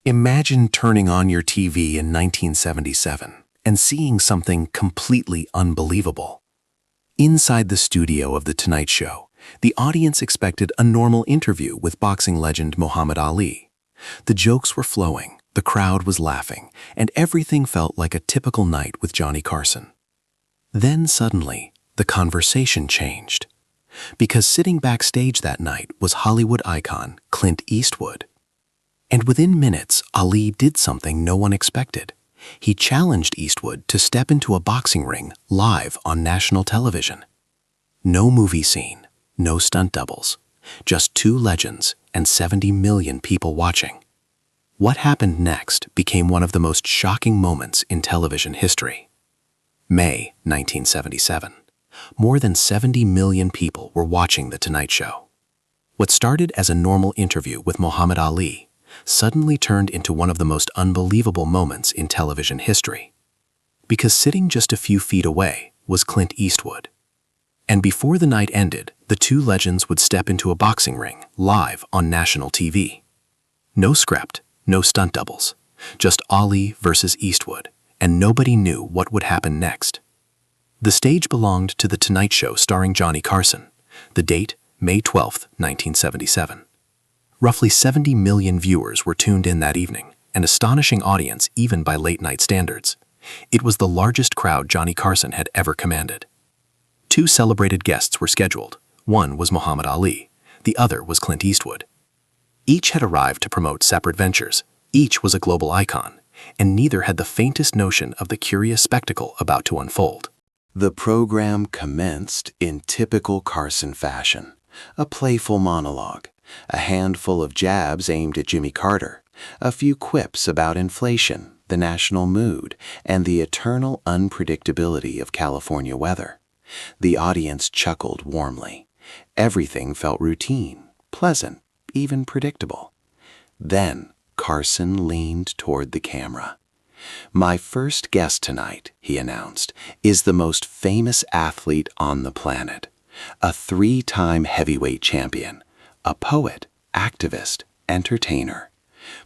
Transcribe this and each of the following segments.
Imagine turning on your TV in 1977 and seeing something completely unbelievable. Inside the studio of The Tonight Show, the audience expected a normal interview with boxing legend Muhammad Ali. The jokes were flowing, the crowd was laughing, and everything felt like a typical night with Johnny Carson. Then suddenly, the conversation changed. Because sitting backstage that night was Hollywood icon Clint Eastwood. And within minutes, Ali did something no one expected. He challenged Eastwood to step into a boxing ring live on national television. No movie scene, no stunt doubles, just two legends and 70 million people watching. What happened next became one of the most shocking moments in television history. May 1977. More than 70 million people were watching The Tonight Show. What started as a normal interview with Muhammad Ali suddenly turned into one of the most unbelievable moments in television history. Because sitting just a few feet away was Clint Eastwood. And before the night ended, the two legends would step into a boxing ring live on national TV. No script, no stunt doubles, just Ali versus Eastwood, and nobody knew what would happen next. The stage belonged to The Tonight Show starring Johnny Carson. The date, May 12, 1977. Roughly 70 million viewers were tuned in that evening, an astonishing audience even by late-night standards. It was the largest crowd Johnny Carson had ever commanded. Two celebrated guests were scheduled. One was Muhammad Ali, the other was Clint Eastwood. Each had arrived to promote separate ventures. Each was a global icon, and neither had the faintest notion of the curious spectacle about to unfold. The program commenced in typical Carson fashion, a playful monologue, a handful of jabs aimed at Jimmy Carter, a few quips about inflation, the national mood, and the eternal unpredictability of California weather. The audience chuckled warmly. Everything felt routine, pleasant, even predictable. Then Carson leaned toward the camera. "My first guest tonight," he announced, "is the most famous athlete on the planet, a three-time heavyweight champion, a poet, activist, entertainer.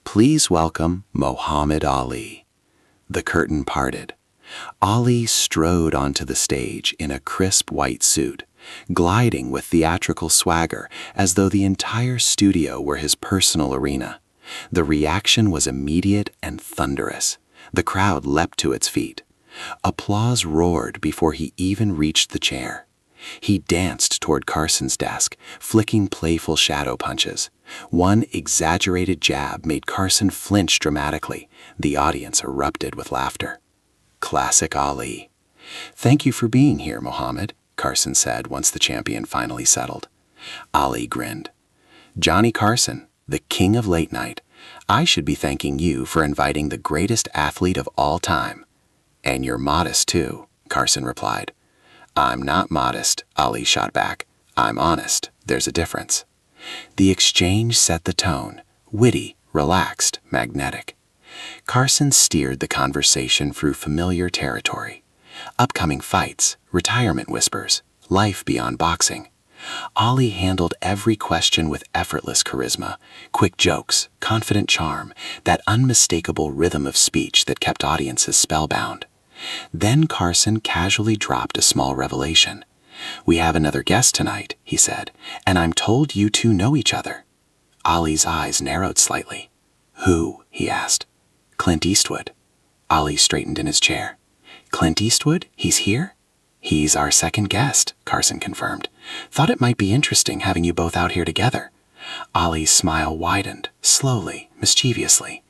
Please welcome Muhammad Ali." The curtain parted. Ali strode onto the stage in a crisp white suit, gliding with theatrical swagger as though the entire studio were his personal arena. The reaction was immediate and thunderous. The crowd leapt to its feet. Applause roared before he even reached the chair. He danced toward Carson's desk, flicking playful shadow punches. One exaggerated jab made Carson flinch dramatically. The audience erupted with laughter. Classic Ali. "Thank you for being here, Muhammad," Carson said once the champion finally settled. Ali grinned. "Johnny Carson, the king of late night, I should be thanking you for inviting the greatest athlete of all time." "And you're modest too," Carson replied. "I'm not modest," Ali shot back. "I'm honest. There's a difference." The exchange set the tone, witty, relaxed, magnetic. Carson steered the conversation through familiar territory. Upcoming fights, retirement whispers, life beyond boxing. Ali handled every question with effortless charisma, quick jokes, confident charm, that unmistakable rhythm of speech that kept audiences spellbound. Then Carson casually dropped a small revelation. "We have another guest tonight," he said, "and I'm told you two know each other." Ali's eyes narrowed slightly. "Who?" he asked. "Clint Eastwood." Ali straightened in his chair. "Clint Eastwood? He's here?" "He's our second guest," Carson confirmed. "Thought it might be interesting having you both out here together." Ali's smile widened, slowly, mischievously.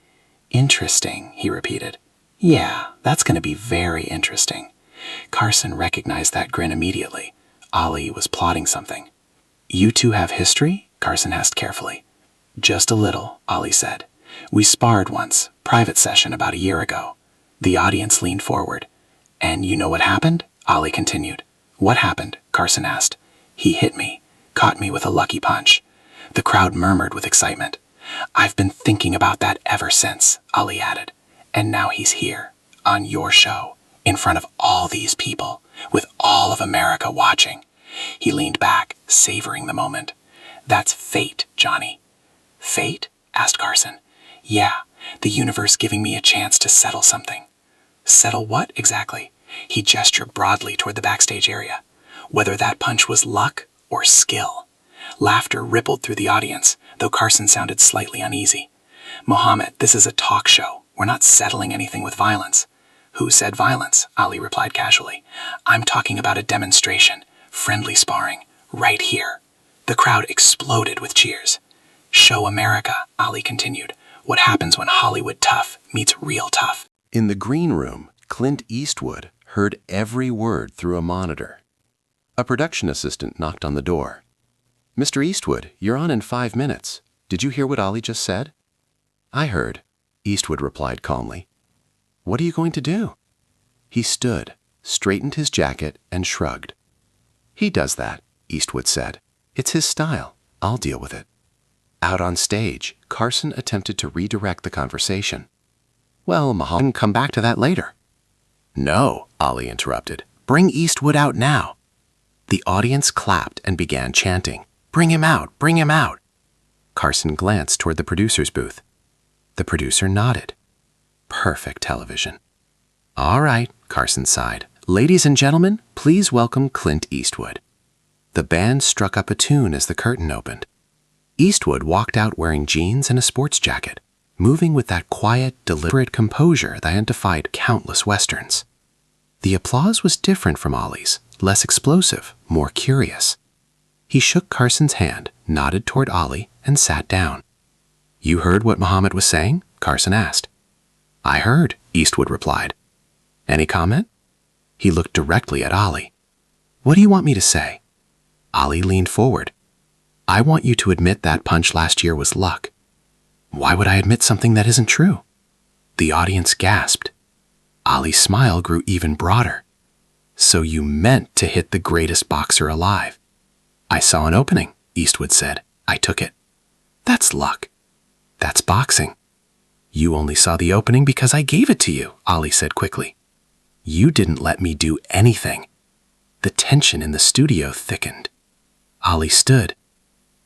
"Interesting," he repeated. "Yeah, that's going to be very interesting." Carson recognized that grin immediately. Ali was plotting something. "You two have history?" Carson asked carefully. "Just a little," Ali said. "We sparred once, private session about a year ago." The audience leaned forward. "And you know what happened?" Ali continued. "What happened?" Carson asked. "He hit me, caught me with a lucky punch." The crowd murmured with excitement. "I've been thinking about that ever since," Ali added. "And now he's here, on your show, in front of all these people, with all of America watching." He leaned back, savoring the moment. "That's fate, Johnny." "Fate?" asked Carson. "Yeah, The universe giving me a chance to settle something. Settle what, exactly? He gestured broadly toward the backstage area. Whether that punch was luck or skill. Laughter rippled through the audience, though Carson sounded slightly uneasy. Mohammed, this is a talk show. We're not settling anything with violence. Who said violence? Ali replied casually. I'm talking about a demonstration. Friendly sparring. Right here. The crowd exploded with cheers. Show America, Ali continued. What happens when Hollywood tough meets real tough? In the green room, Clint Eastwood heard every word through a monitor. A production assistant knocked on the door. Mr. Eastwood, you're on in 5 minutes. Did you hear what Ali just said? I heard, Eastwood replied calmly. What are you going to do? He stood, straightened his jacket, and shrugged. He does that, Eastwood said. It's his style. I'll deal with it. Out on stage, Carson attempted to redirect the conversation. Well, Mohammed can come back to that later. No, Ali interrupted. Bring Eastwood out now. The audience clapped and began chanting. Bring him out! Bring him out! Carson glanced toward the producer's booth. The producer nodded. Perfect television. All right, Carson sighed. Ladies and gentlemen, please welcome Clint Eastwood. The band struck up a tune as the curtain opened. Eastwood walked out wearing jeans and a sports jacket, moving with that quiet, deliberate composure that identified countless westerns. The applause was different from Ali's, less explosive, more curious. He shook Carson's hand, nodded toward Ali, and sat down. You heard what Mohammed was saying? Carson asked. I heard, Eastwood replied. Any comment? He looked directly at Ali. What do you want me to say? Ali leaned forward. I want you to admit that punch last year was luck. Why would I admit something that isn't true? The audience gasped. Ali's smile grew even broader. So you meant to hit the greatest boxer alive. I saw an opening, Eastwood said. I took it. That's luck. That's boxing. You only saw the opening because I gave it to you, Ali said quickly. You didn't let me do anything. The tension in the studio thickened. Ali stood.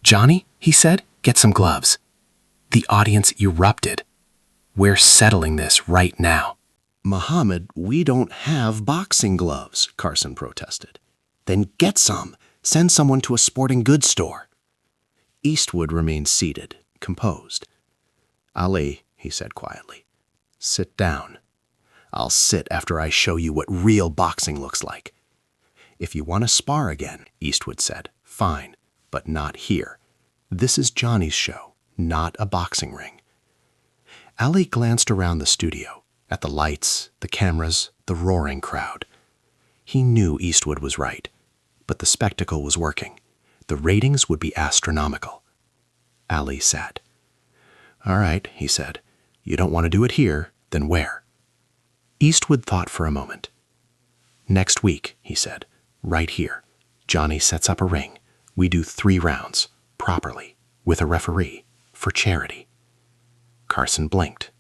Johnny, he said, get some gloves. The audience erupted. We're settling this right now. Mohammed, we don't have boxing gloves, Carson protested. Then get some. Send someone to a sporting goods store. Eastwood remained seated, composed. Ali, he said quietly, sit down. I'll sit after I show you what real boxing looks like. If you want to spar again, Eastwood said, fine, but not here. This is Johnny's show, not a boxing ring. Ali glanced around the studio, at the lights, the cameras, the roaring crowd. He knew Eastwood was right, but the spectacle was working. The ratings would be astronomical. Ali sat. All right, he said. You don't want to do it here, then where? Eastwood thought for a moment. Next week, he said, right here. Johnny sets up a ring. We do 3 rounds, properly, with a referee, for charity. Carson blinked.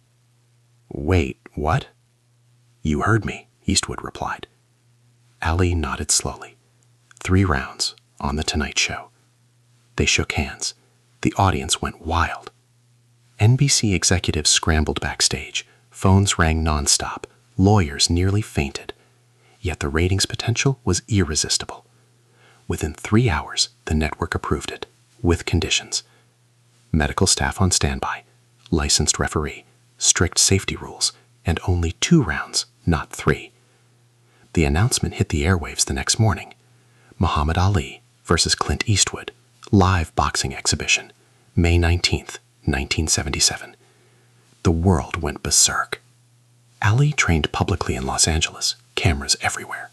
Wait, what? You heard me, Eastwood replied. Ali nodded slowly. 3 rounds, on The Tonight Show. They shook hands. The audience went wild. NBC executives scrambled backstage. Phones rang nonstop. Lawyers nearly fainted. Yet the ratings potential was irresistible. Within 3 hours, the network approved it, with conditions. Medical staff on standby, licensed referee, strict safety rules, and only 2 rounds, not 3. The announcement hit the airwaves the next morning. Muhammad Ali versus Clint Eastwood, live boxing exhibition, May 19th, 1977. The world went berserk. Ali trained publicly in Los Angeles, cameras everywhere.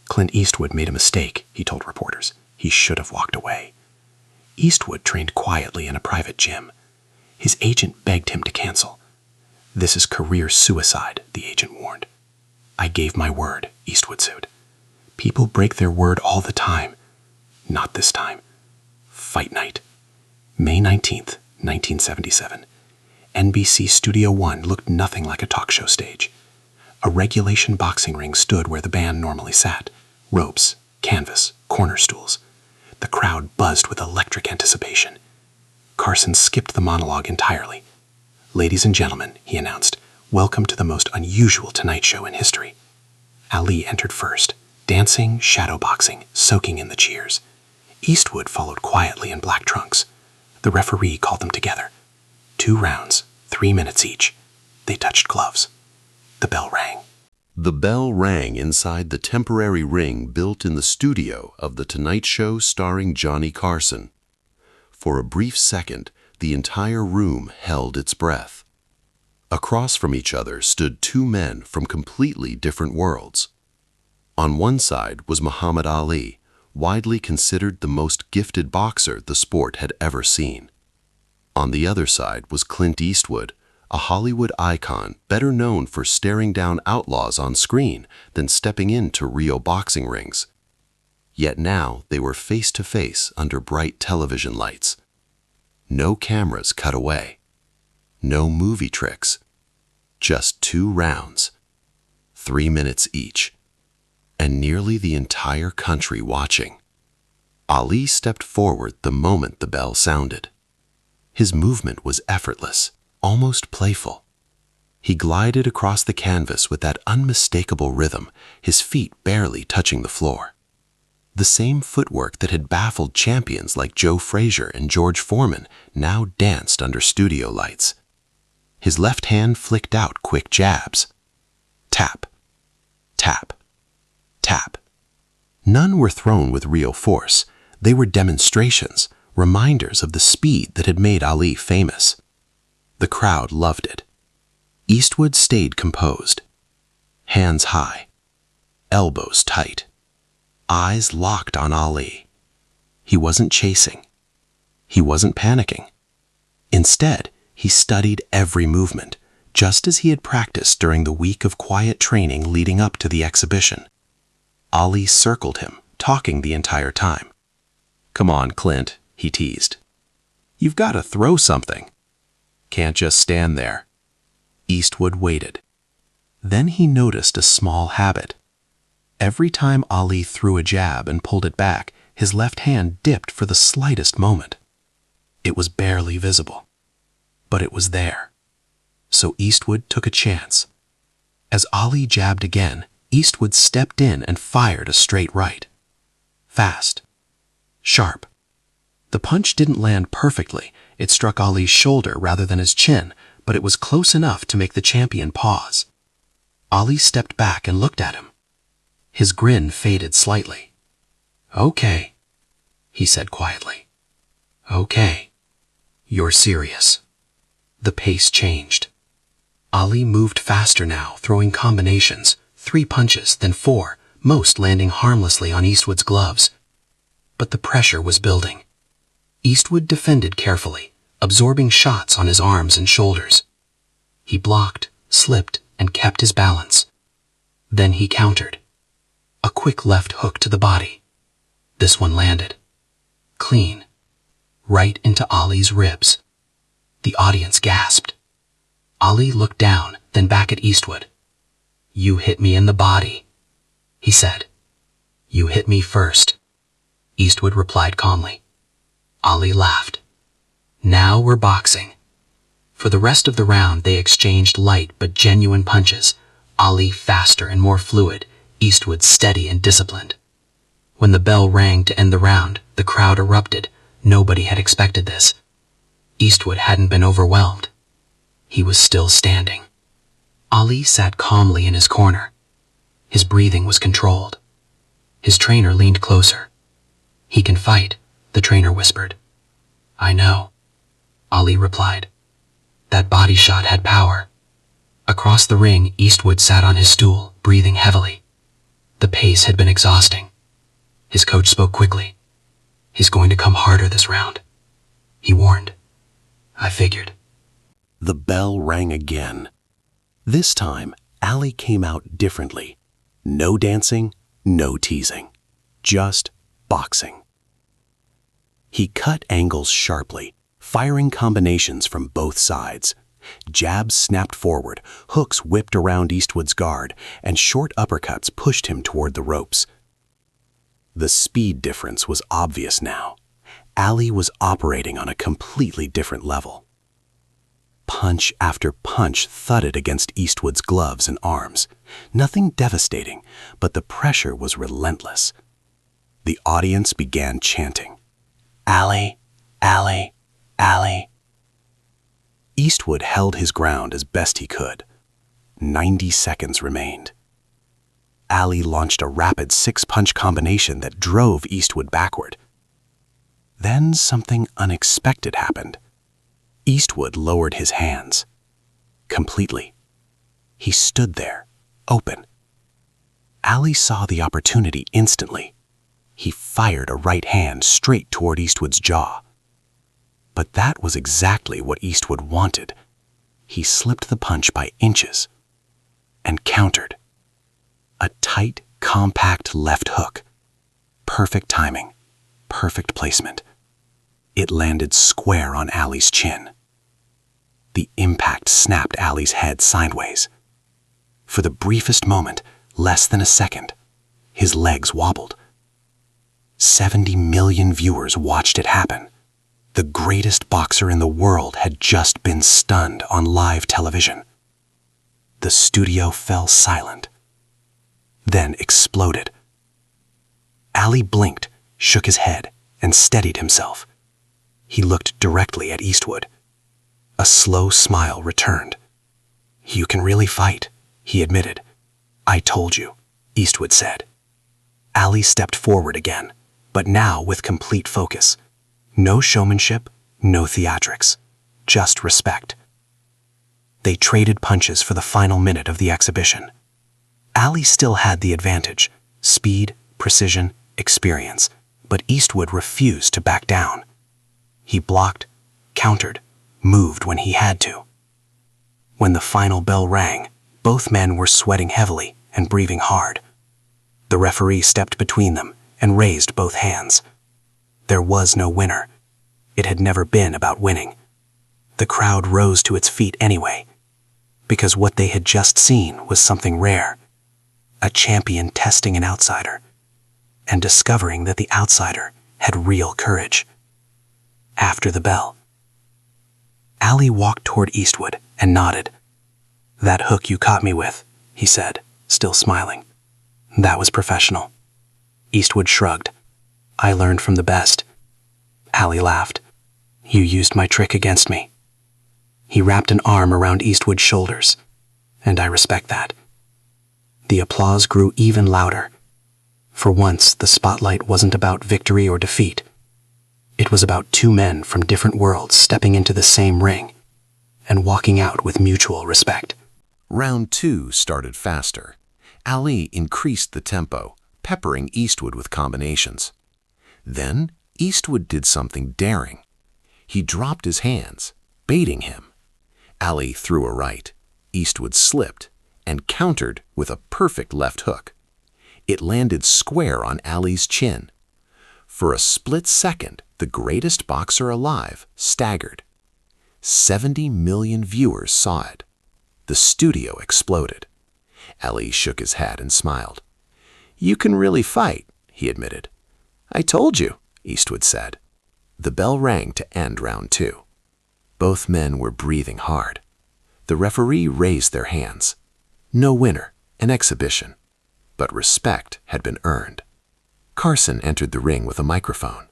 Clint Eastwood made a mistake, he told reporters. He should have walked away. Eastwood trained quietly in a private gym. His agent begged him to cancel. This is career suicide, the agent warned. I gave my word, Eastwood sued. People break their word all the time. Not this time. Fight night. May 19th, 1977. NBC Studio One looked nothing like a talk show stage. A regulation boxing ring stood where the band normally sat. Ropes, canvas, corner stools. The crowd buzzed with electric anticipation. Carson skipped the monologue entirely. "Ladies and gentlemen," he announced, "welcome to the most unusual Tonight Show in history." Ali entered first, dancing, shadowboxing, soaking in the cheers. Eastwood followed quietly in black trunks. The referee called them together. 2 rounds, 3 minutes each. They touched gloves. The bell rang. The bell rang inside the temporary ring built in the studio of The Tonight Show starring Johnny Carson. For a brief second, the entire room held its breath. Across from each other stood 2 men from completely different worlds. On one side was Muhammad Ali, widely considered the most gifted boxer the sport had ever seen. On the other side was Clint Eastwood, a Hollywood icon better known for staring down outlaws on screen than stepping into real boxing rings. Yet now they were face to face under bright television lights. No cameras cut away. No movie tricks. Just 2 rounds, 3 minutes each, and nearly the entire country watching. Ali stepped forward the moment the bell sounded. His movement was effortless, almost playful. He glided across the canvas with that unmistakable rhythm, his feet barely touching the floor. The same footwork that had baffled champions like Joe Frazier and George Foreman now danced under studio lights. His left hand flicked out quick jabs. Tap, tap, tap. None were thrown with real force. They were demonstrations, reminders of the speed that had made Ali famous. The crowd loved it. Eastwood stayed composed. Hands high, elbows tight, eyes locked on Ali. He wasn't chasing. He wasn't panicking. Instead, he studied every movement, just as he had practiced during the week of quiet training leading up to the exhibition. Ali circled him, talking the entire time. "Come on, Clint," he teased. "You've got to throw something. Can't just stand there." Eastwood waited. Then he noticed a small habit. Every time Ali threw a jab and pulled it back, his left hand dipped for the slightest moment. It was barely visible, but it was there. So Eastwood took a chance. As Ali jabbed again, Eastwood stepped in and fired a straight right. Fast. Sharp. The punch didn't land perfectly. It struck Ali's shoulder rather than his chin, but it was close enough to make the champion pause. Ali stepped back and looked at him. His grin faded slightly. "Okay," he said quietly. "Okay. You're serious." The pace changed. Ali moved faster now, throwing combinations, 3 punches, then 4, most landing harmlessly on Eastwood's gloves. But the pressure was building. Eastwood defended carefully, absorbing shots on his arms and shoulders. He blocked, slipped, and kept his balance. Then he countered. A quick left hook to the body. This one landed. Clean. Right into Ali's ribs. The audience gasped. Ali looked down, then back at Eastwood. "You hit me in the body," he said. "You hit me first," Eastwood replied calmly. Ali laughed. "Now we're boxing." For the rest of the round, they exchanged light but genuine punches. Ali faster and more fluid, Eastwood steady and disciplined. When the bell rang to end the round, the crowd erupted. Nobody had expected this. Eastwood hadn't been overwhelmed. He was still standing. Ali sat calmly in his corner. His breathing was controlled. His trainer leaned closer. "He can fight," the trainer whispered. "I know," Ali replied. That body shot had power. Across the ring, Eastwood sat on his stool, breathing heavily. The pace had been exhausting. His coach spoke quickly. "He's going to come harder this round," he warned. "I figured." The bell rang again. This time, Ali came out differently. No dancing, no teasing. Just boxing. He cut angles sharply, firing combinations from both sides. Jabs snapped forward, hooks whipped around Eastwood's guard, and short uppercuts pushed him toward the ropes. The speed difference was obvious now. Ali was operating on a completely different level. Punch after punch thudded against Eastwood's gloves and arms. Nothing devastating, but the pressure was relentless. The audience began chanting, "Ali, Ali, Ali." Eastwood held his ground as best he could. 90 seconds remained. Ali launched a rapid six-punch combination that drove Eastwood backward. Then something unexpected happened. Eastwood lowered his hands. Completely. He stood there, open. Ali saw the opportunity instantly. He fired a right hand straight toward Eastwood's jaw. But that was exactly what Eastwood wanted. He slipped the punch by inches and countered. A tight, compact left hook. Perfect timing, perfect placement. It landed square on Ali's chin. The impact snapped Ali's head sideways. For the briefest moment, less than a second, his legs wobbled. 70 million viewers watched it happen. The greatest boxer in the world had just been stunned on live television. The studio fell silent, then exploded. Ali blinked, shook his head, and steadied himself. He looked directly at Eastwood. A slow smile returned. "You can really fight," he admitted. "I told you," Eastwood said. Ali stepped forward again, but now with complete focus. No showmanship, no theatrics, just respect. They traded punches for the final minute of the exhibition. Ali still had the advantage, speed, precision, experience, but Eastwood refused to back down. He blocked, countered, moved when he had to. When the final bell rang, both men were sweating heavily and breathing hard. The referee stepped between them and raised both hands. There was no winner. It had never been about winning. The crowd rose to its feet anyway, because what they had just seen was something rare. A champion testing an outsider, and discovering that the outsider had real courage. After the bell, Ali walked toward Eastwood and nodded. "That hook you caught me with," he said, still smiling. "That was professional." Eastwood shrugged. "I learned from the best." Ali laughed. "You used my trick against me." He wrapped an arm around Eastwood's shoulders, and I respect that. The applause grew even louder. For once, the spotlight wasn't about victory or defeat. It was about two men from different worlds stepping into the same ring and walking out with mutual respect. Round 2 started faster. Ali increased the tempo, peppering Eastwood with combinations. Then Eastwood did something daring. He dropped his hands, baiting him. Ali threw a right. Eastwood slipped and countered with a perfect left hook. It landed square on Ali's chin. For a split second, the greatest boxer alive staggered. 70 million viewers saw it. The studio exploded. Ali shook his head and smiled. "You can really fight," he admitted. "I told you," Eastwood said. The bell rang to end round 2. Both men were breathing hard. The referee raised their hands. No winner, an exhibition. But respect had been earned. Carson entered the ring with a microphone.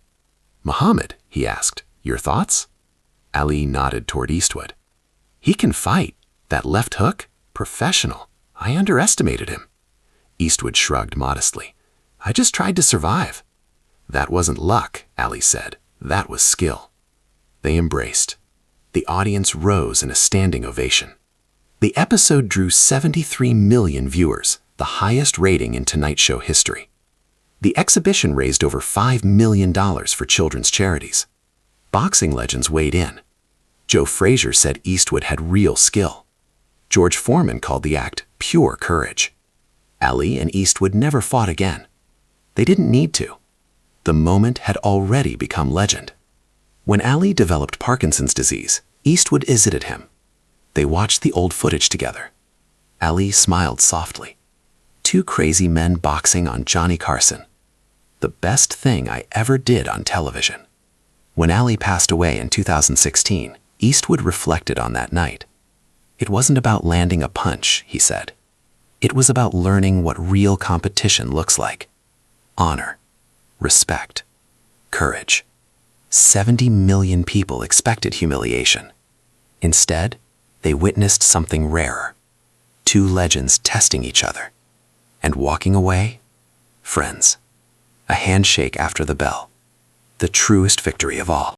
"Muhammad," he asked, "your thoughts?" Ali nodded toward Eastwood. "He can fight. That left hook? Professional. I underestimated him." Eastwood shrugged modestly. "I just tried to survive." "That wasn't luck," Ali said. "That was skill." They embraced. The audience rose in a standing ovation. The episode drew 73 million viewers, the highest rating in Tonight Show history. The exhibition raised over $5 million for children's charities. Boxing legends weighed in. Joe Frazier said Eastwood had real skill. George Foreman called the act pure courage. Ali and Eastwood never fought again. They didn't need to. The moment had already become legend. When Ali developed Parkinson's disease, Eastwood visited him. They watched the old footage together. Ali smiled softly. Two crazy men boxing on Johnny Carson. The best thing I ever did on television. When Ali passed away in 2016, Eastwood reflected on that night. It wasn't about landing a punch, he said. It was about learning what real competition looks like. Honor, respect, courage. 70 million people expected humiliation. Instead, they witnessed something rarer. Two legends testing each other. And walking away, friends. A handshake after the bell. The truest victory of all.